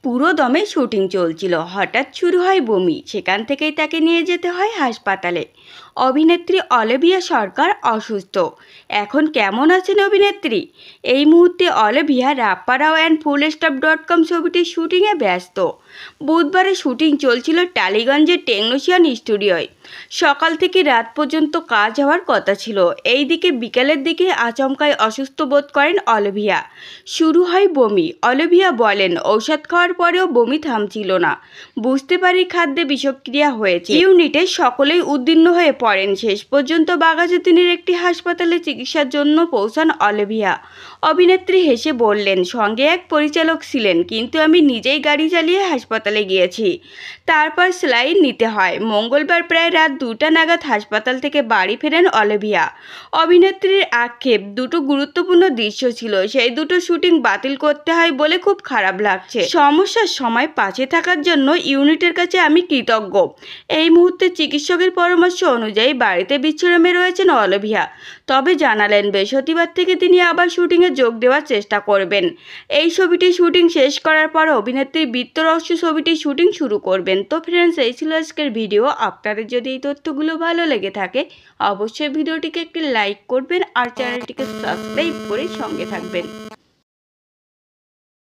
পুরো দমে শুটিং চলছিল, হঠাৎ শুরু হয় বমি। সেখান থেকেই তাকে নিয়ে যেতে হয় হাসপাতালে। অভিনেত্রী অলিভিয়া সরকার অসুস্থ। এখন কেমন আছেন অভিনেত্রী? এই মুহূর্তে অলিভিয়া রাপ্পারাও অ্যান্ড ফুলস্টপ.com ছবিটির শুটিংয়ে ব্যস্ত। বুধবারে শুটিং চলছিল টালিগঞ্জের টেকনোশিয়ান স্টুডিওয়। সকাল থেকে রাত পর্যন্ত কাজ হওয়ার কথা ছিল। এইদিকে বিকেলের দিকে আচমকাই অসুস্থ বোধ করেন অলিভিয়া। শুরু হয় বমি। অলিভিয়া বলেন, ঔষধ খাওয়ার পরেও বমি থামছিল না। বুঝতে পারি খাদ্যে বিষক্রিয়া হয়েছে। ইউনিটে সকলেই উদ্বিগ্ন হয়ে পড়েন। শেষ পর্যন্ত বাঘাযতীনের একটি হাসপাতালে চিকিৎসার জন্য পৌঁছান অলিভিয়া। অভিনেত্রী হেসে বললেন, সঙ্গে এক পরিচালক ছিলেন, কিন্তু আমি নিজেই গাড়ি চালিয়ে হাসপাতালে গিয়েছি। তারপর স্যালাইন নিতে হয়। মঙ্গলবার প্রায় রাত 2টা নাগাদ হাসপাতাল থেকে বাড়ি ফেরেন অলিভিয়া। অভিনেত্রীর আক্ষেপ, দুটো গুরুত্বপূর্ণ দৃশ্য ছিল, সেই দুটো শুটিং বাতিল করতে হয় বলে খুব খারাপ লাগছে। সমস্যার সময় পাশে থাকার জন্য ইউনিটের কাছে আমি কৃতজ্ঞ। এই মুহূর্তে চিকিৎসকের পরামর্শ অনুযায়ী বাড়িতে বিশ্রামে রয়েছেন অলিভিয়া। তবে জানালেন, বৃহস্পতিবার থেকে তিনি আবার শুটিংয়ে যোগ দেওয়ার চেষ্টা করবেন। এই ছবিটির শুটিং শেষ করার পর অভিনেত্রী বৃত্তরহস্য ছবিটির শুটিং শুরু করবেন। তো ফ্রেন্ডস, এই ছিল আজকের ভিডিও। আপনাদের যদি এই তথ্যগুলো ভালো লেগে থাকে অবশ্যই ভিডিওটিকে একটি লাইক করবেন আর চ্যানেলটিকে সাবস্ক্রাইব করে সঙ্গে থাকবেন।